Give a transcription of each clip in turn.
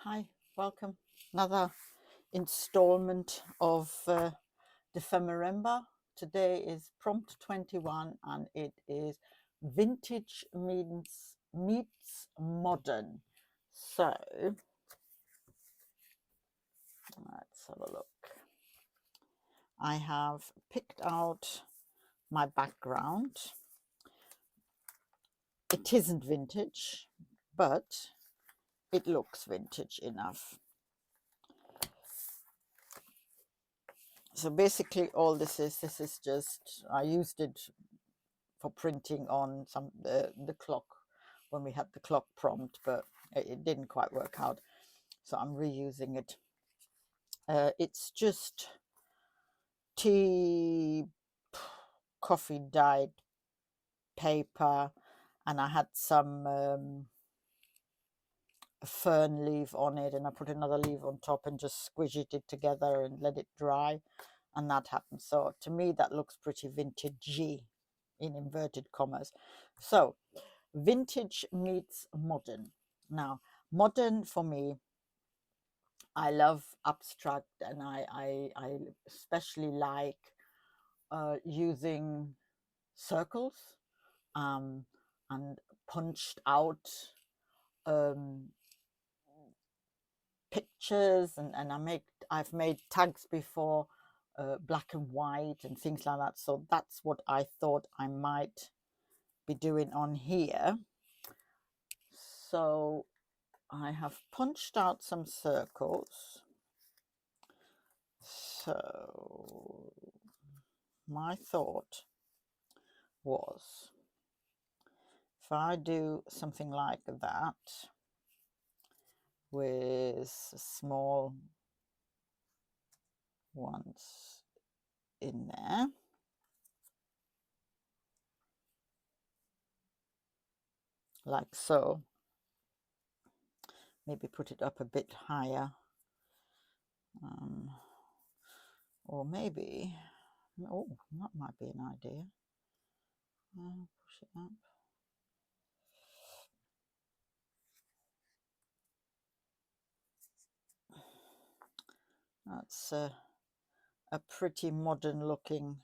Hi, welcome. Another installment of Dephemerember. Today is prompt 21 and it is vintage meets modern. So let's have a look. I have picked out my background. It isn't vintage, but it looks vintage enough. So basically all this is just, I used it for printing on some the clock when we had the clock prompt, but it didn't quite work out, so I'm reusing it. It's just tea, coffee dyed paper, and I had some fern leaf on it, and I put another leaf on top and just squished it together and let it dry, and that happened. So to me that looks pretty vintagey in inverted commas. So vintage meets modern. Now modern for me, I love abstract, and I especially like using circles and punched out pictures, and I've made tags before, black and white and things like that. So that's what I thought I might be doing on here. So I have punched out some circles. So my thought was, if I do something like that with small ones in there, like so, maybe put it up a bit higher, or maybe, oh, that might be an idea. Push it up. That's a pretty modern looking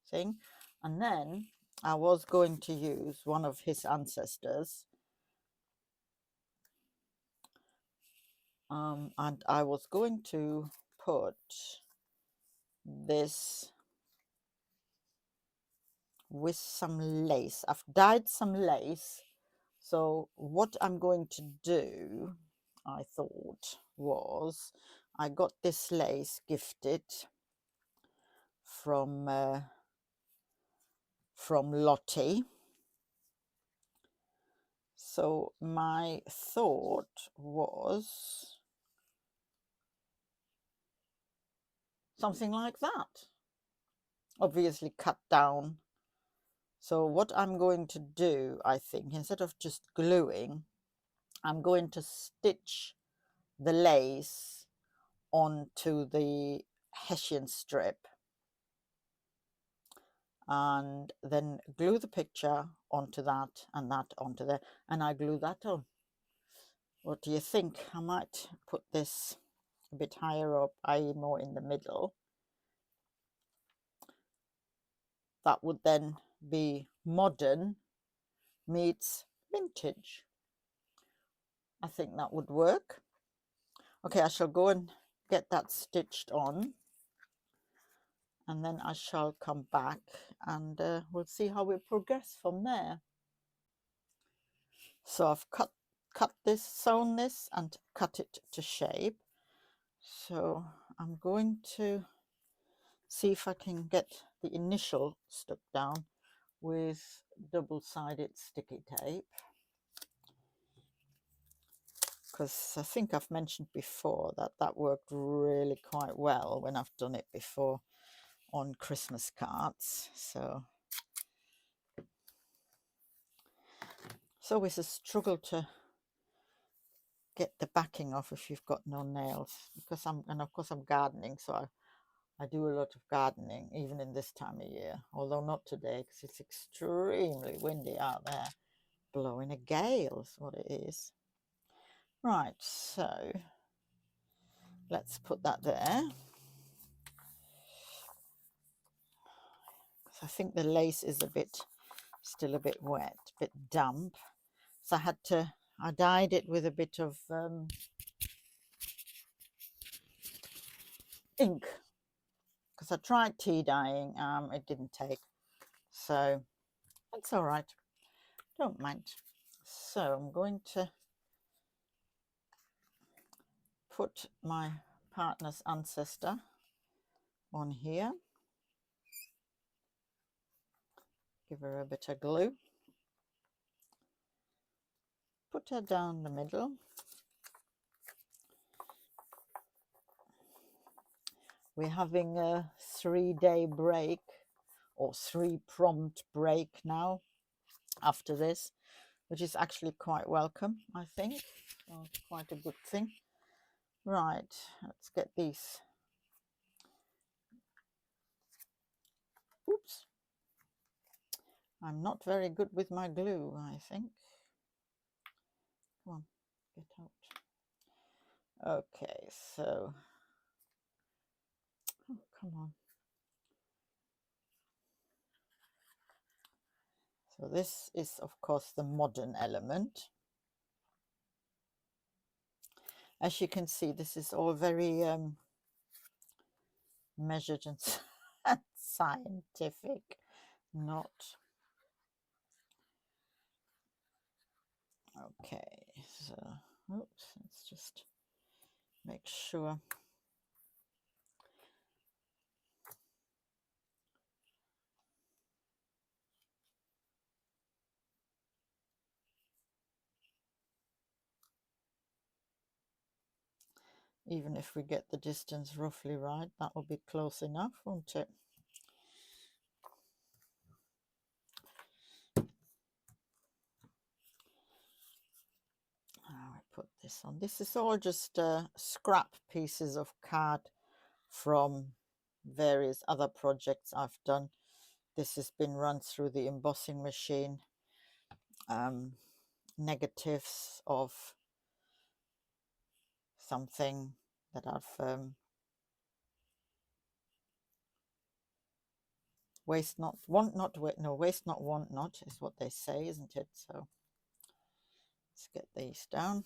thing. And then I was going to use one of his ancestors, and I was going to put this with some lace. I've dyed some lace. So what I'm going to do, I thought, was I got this lace gifted from Lottie. So my thought was something like that, obviously cut down. So what I'm going to do, I think, instead of just gluing, I'm going to stitch the lace onto the Hessian strip and then glue the picture onto that and that onto there, and I glue that on. What do you think? I might put this a bit higher up, i.e. more in the middle. That would then be modern meets vintage. I think that would work. Okay, I shall go and get that stitched on, and then I shall come back and we'll see how we progress from there. So I've cut this, sewn this, and cut it to shape. So I'm going to see if I can get the initial stuck down with double-sided sticky tape, because I think I've mentioned before that that worked really quite well when I've done it before on Christmas cards. So it's always a struggle to get the backing off if you've got no nails, because of course I'm gardening, so I do a lot of gardening even in this time of year, although not today because it's extremely windy out there. blowing a gale is what it is. Right, so let's put that there. I think the lace is still a bit wet, a bit damp. So I dyed it with a bit of ink, because I tried tea dyeing, it didn't take, so it's all right, don't mind. So I'm going to put my partner's ancestor on here, give her a bit of glue, put her down the middle. We're having a 3-day break, or 3 prompt break now after this, which is actually quite welcome, I think. So quite a good thing. Right, let's get these. Oops. I'm not very good with my glue, I think. Come on, get out. Okay, so, oh, come on. So this is, of course, the modern element. As you can see, this is all very measured and scientific, not. Okay, so, oops, let's just make sure. Even if we get the distance roughly right, that will be close enough, won't it? I put this on. This is all just scrap pieces of card from various other projects I've done. This has been run through the embossing machine. Negatives of something that I've waste not, want not, no, waste not, want not is what they say, isn't it? So let's get these down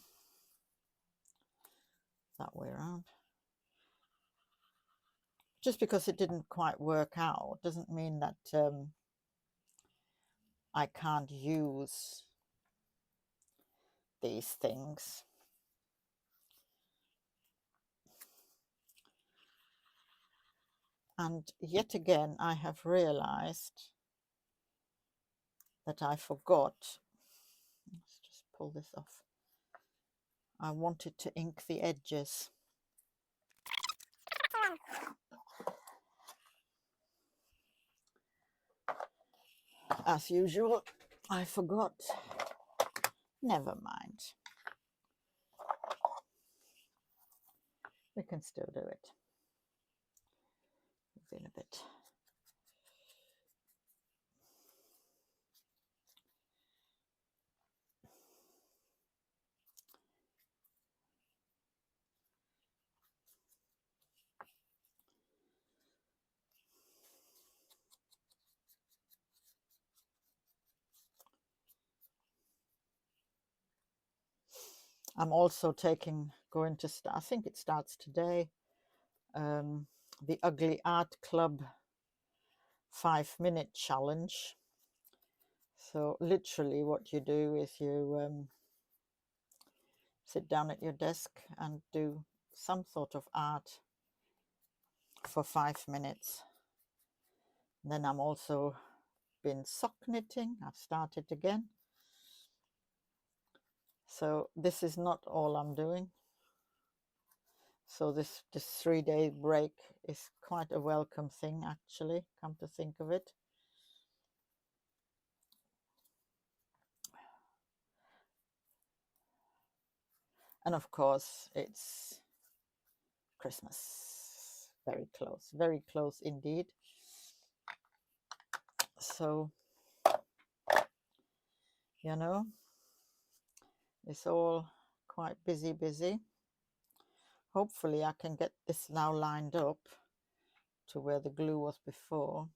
that way around. Just because it didn't quite work out doesn't mean that I can't use these things. And yet again, I have realized that I forgot. Let's just pull this off. I wanted to ink the edges. As usual, I forgot. Never mind. We can still do it. Move in a bit. I'm also going to start, I think it starts today, the Ugly Art Club 5-minute challenge. So literally what you do is you sit down at your desk and do some sort of art for 5 minutes. Then I'm also been sock knitting. I've started again. So this is not all I'm doing. So this 3-day break is quite a welcome thing, actually, come to think of it. And of course, it's Christmas. Very close indeed. So you know. It's all quite busy. Hopefully I can get this now lined up to where the glue was before.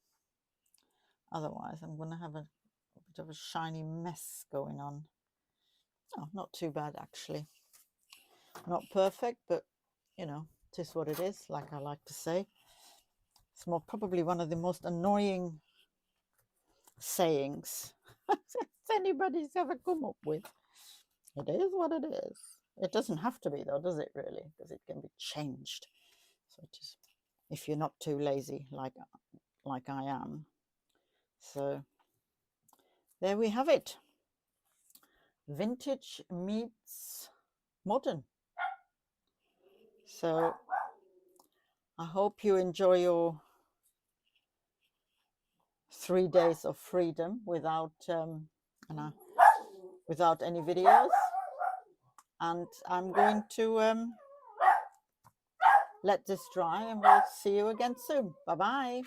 Otherwise I'm going to have a bit of a shiny mess going on. Oh, not too bad actually. Not perfect, but you know, it is what it is, like I like to say. It's probably one of the most annoying sayings anybody's ever come up with. It is what it is. It doesn't have to be though, does it really? Because it can be changed. So it is, if you're not too lazy like I am. So there we have it. Vintage meets modern. So I hope you enjoy your 3 days of freedom without without any videos. And I'm going to let this dry, and we'll see you again soon. Bye bye.